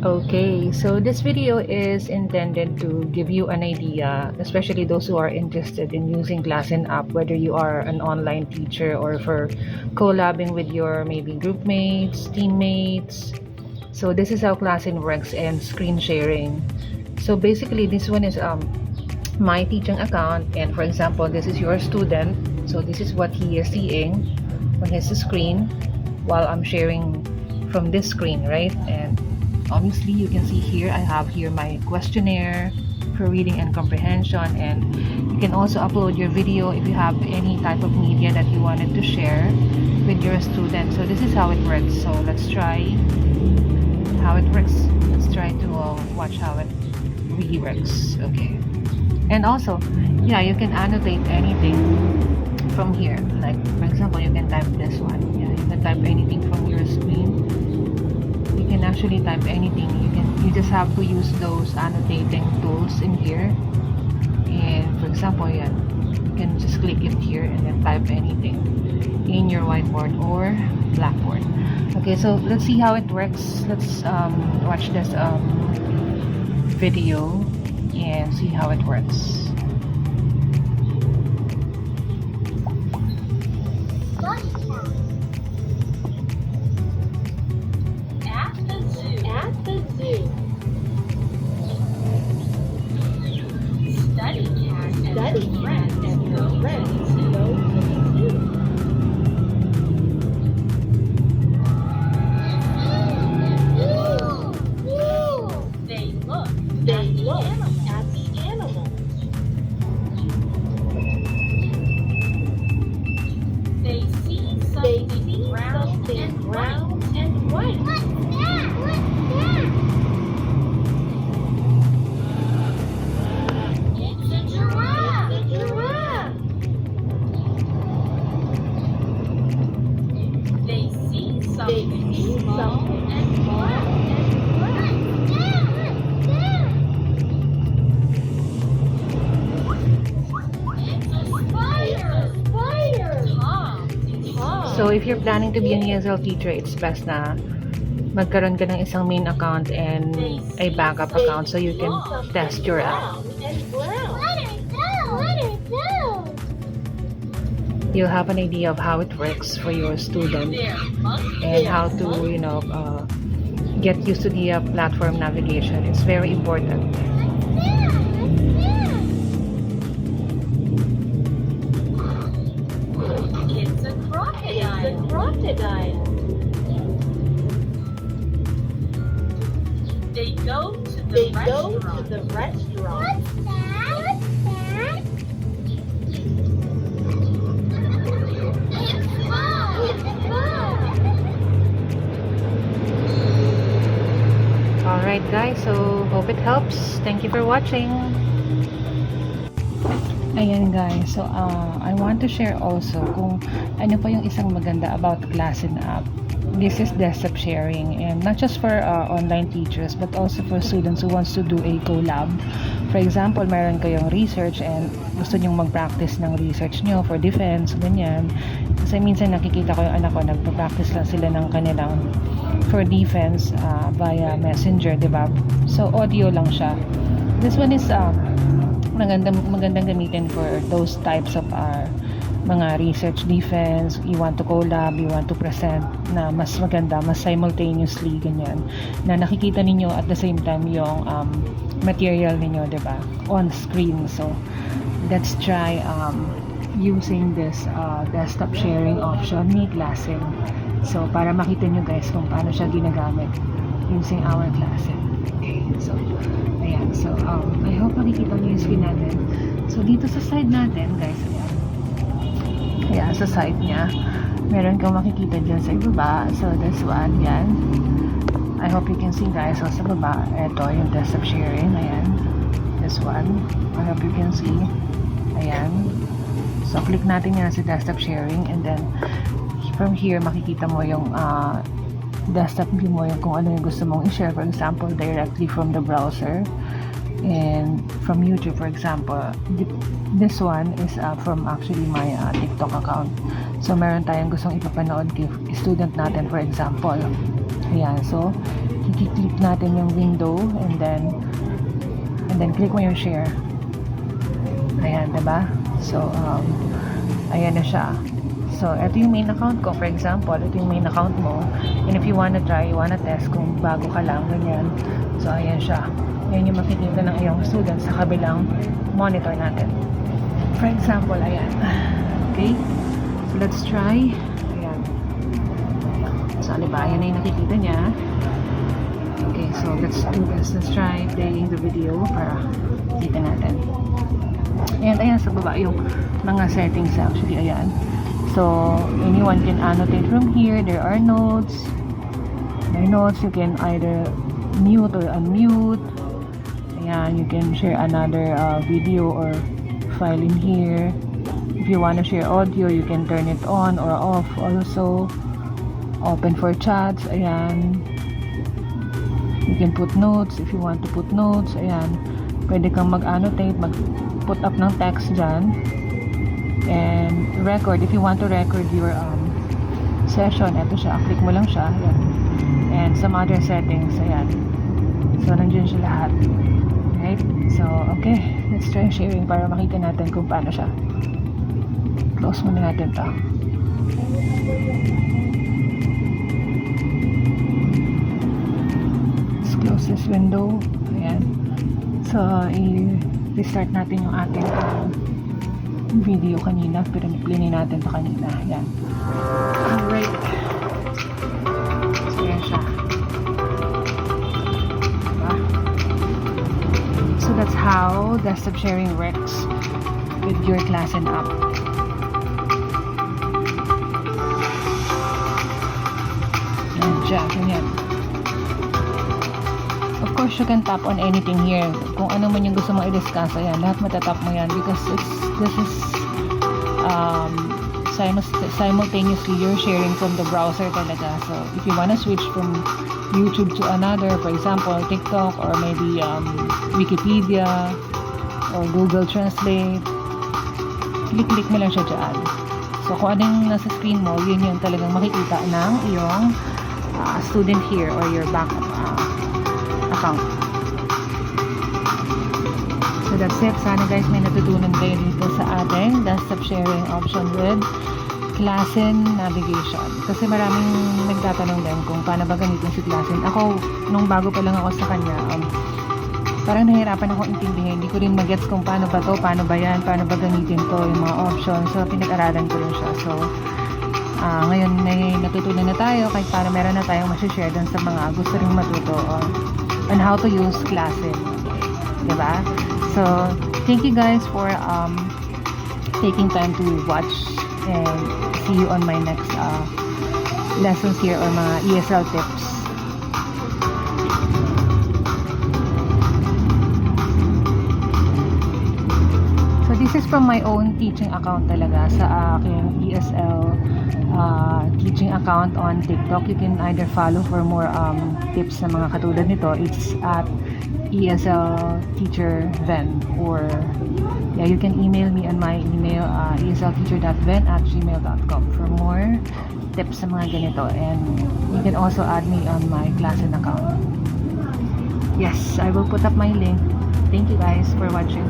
Okay, so this video is intended to give you an idea, especially those who are interested in using Classin app, whether you are an online teacher or for collabing with your maybe group mates, teammates. So this is how Classin works and screen sharing. So basically this one is my teaching account, and for example this is your student, so this is what he is seeing on his screen while I'm sharing from this screen, right? And obviously you can see here I have here my questionnaire for reading and comprehension, and you can also upload your video if you have any type of media that you wanted to share with your student. So this is how it works. So let's try how it works. Let's try to watch how it really works. Okay. And also, yeah, you can annotate anything from here. Like, for example, you can type this one. Yeah, you can type anything from your screen. You can actually type anything. You just have to use those annotating tools in here. And for example, yeah, you can just click it here and then type anything in your whiteboard or blackboard. Okay, so let's see how it works. Let's watch this video and see how it works. At the zoo. At the zoo. Study cat and her friends go to the zoo. They look at the animals. They see something brown and white. What's that? It's a giraffe. It's a giraffe. They see something small and black. It's a spider. Tom. So if you're planning to be an ESL teacher, it's best na magkaroon ka ng isang main account and a backup account so you can test your app. You'll have an idea of how it works for your student and how to, get used to the platform navigation. It's very important. It's a crocodile. They go to the restaurant. Alright guys, so hope it helps. Thank you for watching. Ayan guys, so I want to share also kung ano pa yung isang maganda about Classin app. This is desktop sharing, and not just for online teachers but also for students who wants to do a collab. For example, meron kayong research and gusto nyong mag-practice ng research nyo for defense, ganyan. Kasi minsan nakikita ko yung anak ko, nagpa-practice lang sila ng kanilang for defense via messenger, diba? So audio lang siya. This one is magandang gamitin for those types of mga research defense. You want to collab, you want to present na mas maganda, mas simultaneously, ganyan, na nakikita ninyo at the same time yung material ninyo, diba, on screen. So let's try using this desktop sharing option ni Classin. So para makita nyo guys kung paano siya ginagamit using our Classin. Okay, so ayan, so I hope makikita nyo yung screen natin. So dito sa side natin guys, ayan, sa side niya meron kang makikita dyan sa ibaba. So this one, yan, I hope you can see guys. So sa baba, ito yung desktop sharing. Ayan, this one, I hope you can see. Ayan, so click natin yan sa desktop sharing, and then from here makikita mo yung desktop view mo, yung kung ano yung gusto mong i-share. For example, directly from the browser and from YouTube, for example. This one is from actually my TikTok account. So meron tayong gustong ipapanood kay student natin, for example. Ayan, so i-click natin yung window and then click mo yung share. Ayan, diba? So, ayan na siya. So, ito yung main account ko. For example, ito yung main account mo. And if you wanna try, you wanna test kung bago ka lang, ganyan. So, ayan siya. Ayan yung makikita ng iyong students sa kabilang monitor natin. For example, ayan. Okay? So, let's try. Ayan. So, diba? Ayan na yung nakikita niya. Okay, so let's do this. Let's try playing the video para kita natin. And ayan sa baba yung mga settings actually. Ayan. So, anyone can annotate from here. There are notes. There are notes. You can either mute or unmute. Ayan, you can share another video or file in here. If you want to share audio, you can turn it on or off also. Open for chats. Ayan. You can put notes if you want to put notes. Ayan. Pwede kang mag-annotate, mag-put up ng text dyan. And record. If you want to record your session, ito siya. Click mo lang siya. Ayan. And some other settings. Ayan. So, nandiyan siya lahat. Right? So, okay. Let's try sharing para makita natin kung paano siya. Close muna natin to. Close this window. Ayan. So, i-restart natin yung ating video kanina. Pero play natin to kanina. Ayan. Alright. So, ayan siya. Diba? So, that's how desktop sharing works with your Classin app. Ayan siya. Ganyan. Of course, you can tap on anything here. Kung ano man yung gusto mong i-discuss, ayan, lahat matatap mo yan because this is simultaneously you're sharing from the browser talaga. So, if you wanna switch from YouTube to another, for example, TikTok or maybe Wikipedia or Google Translate, click mo lang siya dyan. So, kung anong nasa screen mo, yun yung talagang makikita ng iyong student here or your backup account. So that's it. Sana guys may natutunan kayo dito sa ating desktop sharing option with Classin navigation. Kasi maraming nagtatanong din kung paano ba gamitin si Classin. Ako, nung bago pa lang ako sa kanya, parang nahirapan ako intindihin. Hindi ko rin magets kung paano ba to, paano ba yan, paano ba gamitin to, yung mga options. So pinag-aralan ko rin siya. So ngayon may natutunan na tayo kahit para meron na tayong masishare dun sa mga gusto rin matuto on how to use Classin. Diba? So, thank you guys for taking time to watch and see you on my next lessons here or mga ESL tips. So, this is from my own teaching account talaga sa aking ESL teaching account on TikTok. You can either follow for more tips na mga katulad nito. It's at ESL Teacher Ven, or yeah, you can email me on my email eslteacher.ven@gmail.com for more tips sa mga ganito, and you can also add me on my Classin account. Yes, I will put up my link. Thank you guys for watching.